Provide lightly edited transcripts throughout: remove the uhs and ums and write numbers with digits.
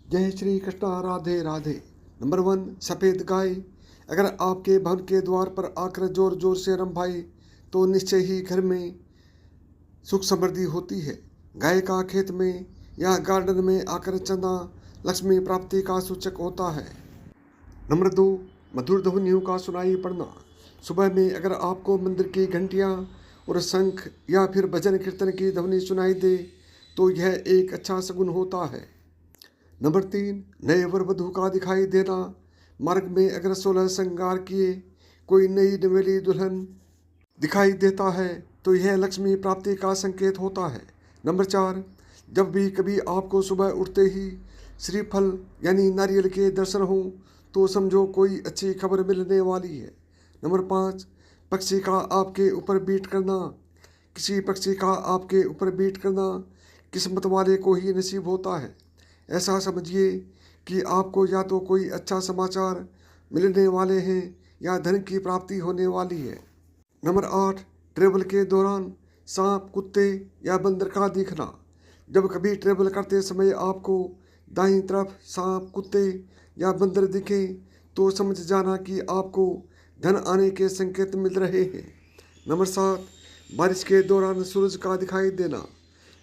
जय श्री कृष्णा, राधे राधे। नंबर 1, सफ़ेद गाय। अगर आपके भवन के द्वार पर आकर जोर जोर से रंभाए तो निश्चय ही घर में सुख समृद्धि होती है। गाय का खेत में या गार्डन में आकर चंदा लक्ष्मी प्राप्ति का सूचक होता है। नंबर 2, मधुर ध्वनियों का सुनाई पड़ना। सुबह में अगर आपको मंदिर की घंटियाँ और शंख या फिर भजन कीर्तन की ध्वनि सुनाई दे तो यह एक अच्छा शगुन होता है। नंबर 3, नए वर वधू का दिखाई देना। मार्ग में अगर 16 श्रृंगार किए कोई नई नवेली दुल्हन दिखाई देता है तो यह लक्ष्मी प्राप्ति का संकेत होता है। नंबर 4, जब भी कभी आपको सुबह उठते ही श्रीफल यानी नारियल के दर्शन हो तो समझो कोई अच्छी खबर मिलने वाली है। नंबर 5, पक्षी का आपके ऊपर बीट करना। किसी पक्षी का आपके ऊपर बीट करना किस्मत वाले को ही नसीब होता है। ऐसा समझिए कि आपको या तो कोई अच्छा समाचार मिलने वाले हैं या धन की प्राप्ति होने वाली है। नंबर 8, ट्रेवल के दौरान सांप, कुत्ते या बंदर का दिखना। जब कभी ट्रेवल करते समय आपको दाईं तरफ सांप, कुत्ते या बंदर दिखे तो समझ जाना कि आपको धन आने के संकेत मिल रहे हैं। नंबर 7, बारिश के दौरान सूरज का दिखाई देना।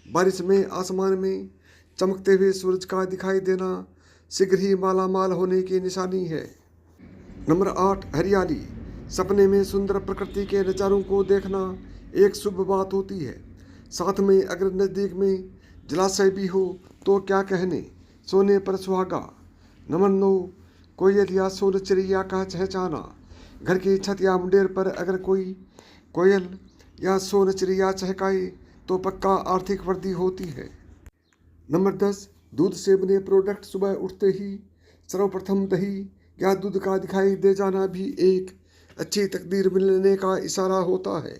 बारिश में आसमान में चमकते हुए सूरज का दिखाई देना शीघ्र ही मालामाल होने की निशानी है। नंबर 8, हरियाली। सपने में सुंदर प्रकृति के नज़ारों को देखना एक शुभ बात होती है। साथ में अगर नज़दीक में जलाशय भी हो तो क्या कहने, सोने पर सुहागा। नंबर 9, कोयल या सोन चिड़िया का चहचहाना। घर की छत या मुंडेर पर अगर कोई कोयल या सोन चिड़िया चहकाए तो पक्का आर्थिक वृद्धि होती है। नंबर 10, दूध से बने प्रोडक्ट सुबह उठते ही सर्वप्रथम दही या दूध का दिखाई दे जाना भी एक अच्छी तकदीर मिलने का इशारा होता है।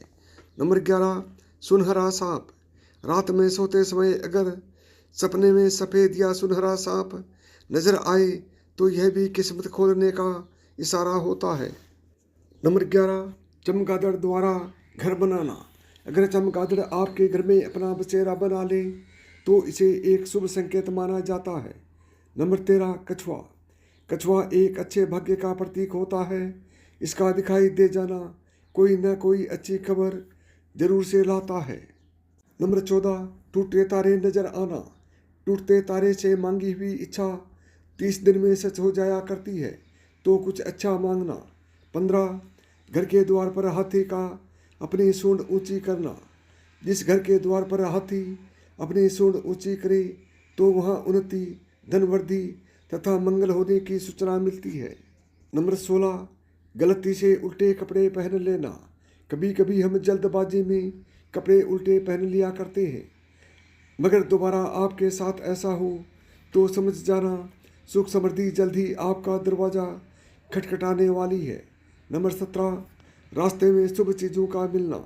नंबर 11, सुनहरा सांप। रात में सोते समय अगर सपने में सफ़ेद या सुनहरा सांप नजर आए तो यह भी किस्मत खोलने का इशारा होता है। नंबर 11, चमगादड़ द्वारा घर बनाना। अगर चमगादड़ आपके घर में अपना बसेरा बना ले तो इसे एक शुभ संकेत माना जाता है। नंबर 13, कछुआ। कछुआ एक अच्छे भाग्य का प्रतीक होता है। इसका दिखाई दे जाना कोई न कोई अच्छी खबर जरूर से लाता है। नंबर 14, टूटे तारे नजर आना। टूटते तारे से मांगी हुई इच्छा 30 दिन में सच हो जाया करती है, तो कुछ अच्छा मांगना। 15, घर के द्वार पर हाथी का अपनी सूंड ऊंची करना। जिस घर के द्वार पर हाथी अपनी सूंड ऊंची करे तो वहाँ उन्नति, धनवृद्धि तथा मंगल होने की सूचना मिलती है। नंबर 16, गलती से उल्टे कपड़े पहन लेना। कभी कभी हम जल्दबाजी में कपड़े उल्टे पहन लिया करते हैं, मगर दोबारा आपके साथ ऐसा हो तो समझ जाना सुख समृद्धि जल्द ही आपका दरवाज़ा खटखटाने वाली है। नंबर 17, रास्ते में शुभ चीज़ों का मिलना।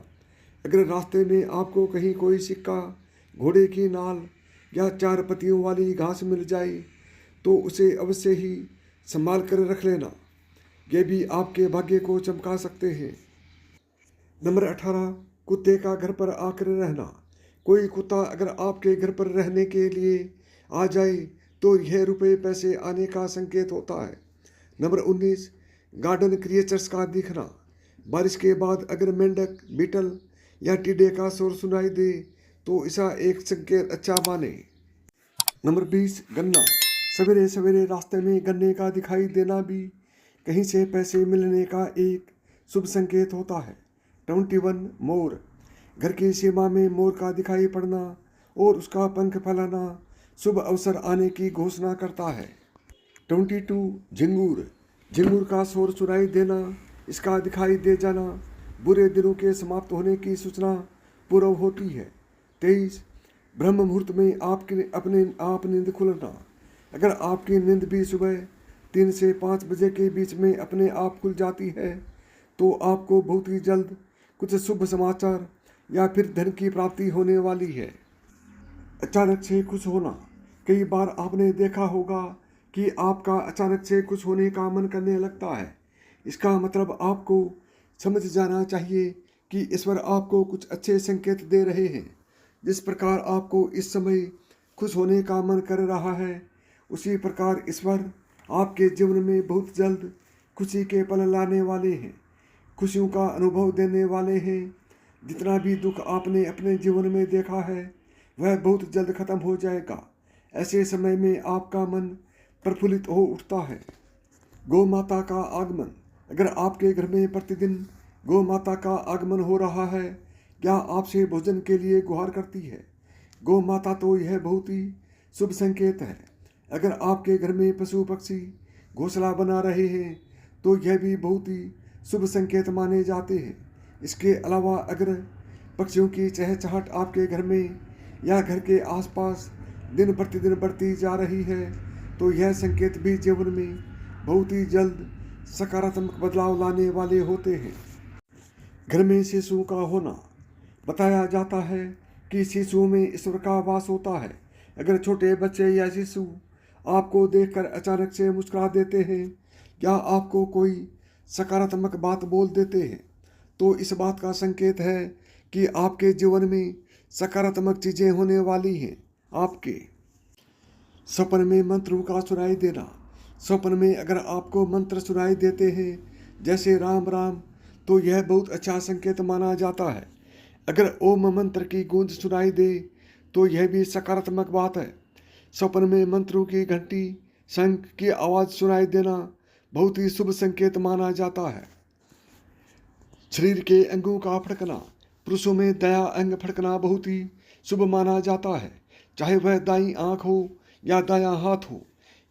अगर रास्ते में आपको कहीं कोई सिक्का, घोड़े की नाल या 4 पत्तियों वाली घास मिल जाए तो उसे अवश्य ही संभाल कर रख लेना, ये भी आपके भाग्य को चमका सकते हैं। नंबर 18, कुत्ते का घर पर आकर रहना। कोई कुत्ता अगर आपके घर पर रहने के लिए आ जाए तो यह रुपए पैसे आने का संकेत होता है। नंबर 19, गार्डन क्रिएचर्स का दिखना। बारिश के बाद अगर मेंढक, बीटल या टिड्डे का शोर सुनाई दे तो इसका एक संकेत अच्छा माने। नंबर 20, गन्ना। सवेरे सवेरे रास्ते में गन्ने का दिखाई देना भी कहीं से पैसे मिलने का एक शुभ संकेत होता है। 21, मोर। घर की सीमा में मोर का दिखाई पड़ना और उसका पंख फैलाना शुभ अवसर आने की घोषणा करता है। 22, झिंगूर। झिंगूर का शोर सुनाई देना, इसका दिखाई दे जाना बुरे दिनों के समाप्त होने की सूचना पूर्व होती है। 23, ब्रह्म मुहूर्त में आप नींद खुलना। अगर आपकी नींद भी सुबह 3 से 5 बजे के बीच में अपने आप खुल जाती है तो आपको बहुत ही जल्द कुछ शुभ समाचार या फिर धन की प्राप्ति होने वाली है। अचानक से खुश होना। कई बार आपने देखा होगा कि आपका अचानक से खुश होने का मन करने लगता है। इसका मतलब आपको समझ जाना चाहिए कि ईश्वर आपको कुछ अच्छे संकेत दे रहे हैं। जिस प्रकार आपको इस समय खुश होने का मन कर रहा है उसी प्रकार ईश्वर आपके जीवन में बहुत जल्द खुशी के पल लाने वाले हैं, खुशियों का अनुभव देने वाले हैं। जितना भी दुख आपने अपने जीवन में देखा है वह बहुत जल्द खत्म हो जाएगा। ऐसे समय में आपका मन प्रफुल्लित हो उठता है। गौ माता का आगमन। अगर आपके घर में प्रतिदिन गौ माता का आगमन हो रहा है या आपसे भोजन के लिए गुहार करती है गौ माता, तो यह बहुत ही शुभ संकेत है। अगर आपके घर में पशु पक्षी घोंसला बना रहे हैं तो यह भी बहुत ही शुभ संकेत माने जाते हैं। इसके अलावा अगर पक्षियों की चहचहाट आपके घर में या घर के आसपास दिन प्रतिदिन बढ़ती जा रही है तो यह संकेत भी जीवन में बहुत ही जल्द सकारात्मक बदलाव लाने वाले होते हैं। घर में शिशुओं का होना। बताया जाता है कि शिशुओं में ईश्वर का वास होता है। अगर छोटे बच्चे या शिशु आपको देखकर अचानक से मुस्कुरा देते हैं या आपको कोई सकारात्मक बात बोल देते हैं तो इस बात का संकेत है कि आपके जीवन में सकारात्मक चीज़ें होने वाली हैं। आपके स्वप्न में मंत्रों का सुनाई देना। स्वप्न में अगर आपको मंत्र सुनाई देते हैं जैसे राम राम, तो यह बहुत अच्छा संकेत माना जाता है। अगर ओम मंत्र की गूंज सुनाई दे तो यह भी सकारात्मक बात है। स्वप्न में मंत्रों की घंटी शंख की आवाज़ सुनाई देना बहुत ही शुभ संकेत माना जाता है। शरीर के अंगों का फड़कना। पुरुषों में दायां अंग फड़कना बहुत ही शुभ माना जाता है, चाहे वह दाईं आंख हो या दायां हाथ हो।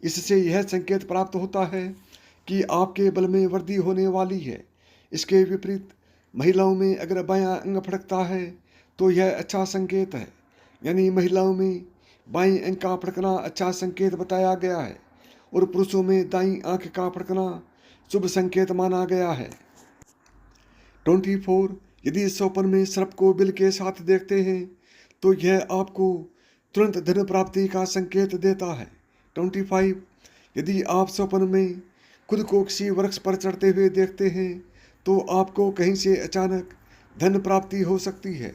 इससे यह संकेत प्राप्त होता है कि आपके बल में वृद्धि होने वाली है। इसके विपरीत महिलाओं में अगर बायां अंग फड़कता है तो यह अच्छा संकेत है, यानी महिलाओं में बाईं अंग का फड़कना अच्छा संकेत बताया गया है और पुरुषों में दाईं आंख का फड़कना शुभ संकेत माना गया है। 24 यदि स्वप्न में सर्प को बिल के साथ देखते हैं तो यह आपको तुरंत धन प्राप्ति का संकेत देता है। 25 यदि आप स्वप्न में खुद को किसी वृक्ष पर चढ़ते हुए देखते हैं तो आपको कहीं से अचानक धन प्राप्ति हो सकती है।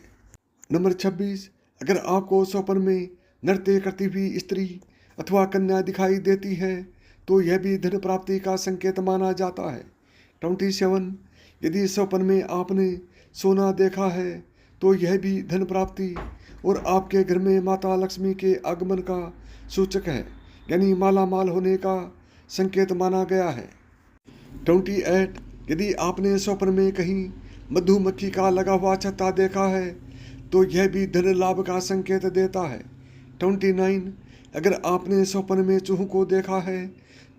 नंबर 26 अगर आपको स्वप्न में नृत्य करती हुई स्त्री अथवा कन्या दिखाई देती है तो यह भी धन प्राप्ति का संकेत माना जाता है। 27 यदि स्वप्न में आपने सोना देखा है तो यह भी धन प्राप्ति और आपके घर में माता लक्ष्मी के आगमन का सूचक है, यानी माला माल होने का संकेत माना गया है। 28 यदि आपने स्वप्न में कहीं मधुमक्खी का लगा हुआ छत्ता देखा है तो यह भी धन लाभ का संकेत देता है। 29 अगर आपने स्वप्न में चूहों को देखा है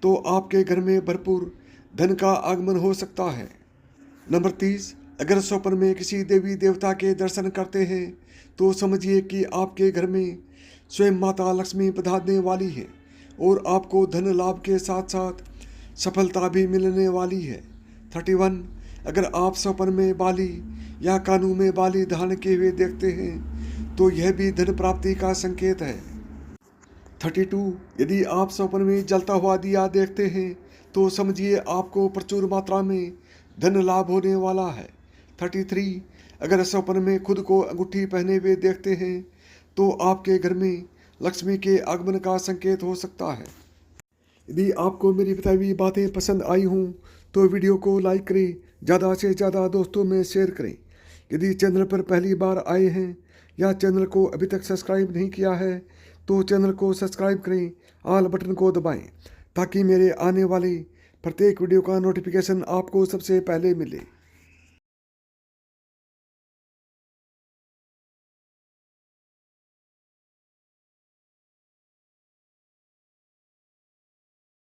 तो आपके घर में भरपूर धन का आगमन हो सकता है। नंबर 30 अगर स्वप्न में किसी देवी देवता के दर्शन करते हैं तो समझिए कि आपके घर में स्वयं माता लक्ष्मी पधारने वाली है और आपको धन लाभ के साथ साथ सफलता भी मिलने वाली है। 31 अगर आप स्वप्न में बाली या कानों में बाली धारण किए हुए देखते हैं तो यह भी धन प्राप्ति का संकेत है। 32 यदि आप स्वप्न में जलता हुआ दिया देखते हैं तो समझिए आपको प्रचुर मात्रा में धन लाभ होने वाला है। 33 अगर स्वप्न में खुद को अंगूठी पहने हुए देखते हैं तो आपके घर में लक्ष्मी के आगमन का संकेत हो सकता है। यदि आपको मेरी बताई हुई बातें पसंद आई हों तो वीडियो को लाइक करें, ज़्यादा से ज़्यादा दोस्तों में शेयर करें। यदि चैनल पर पहली बार आए हैं या चैनल को अभी तक सब्सक्राइब नहीं किया है तो चैनल को सब्सक्राइब करें, ऑल बटन को दबाएं ताकि मेरे आने वाली प्रत्येक वीडियो का नोटिफिकेशन आपको सबसे पहले मिले।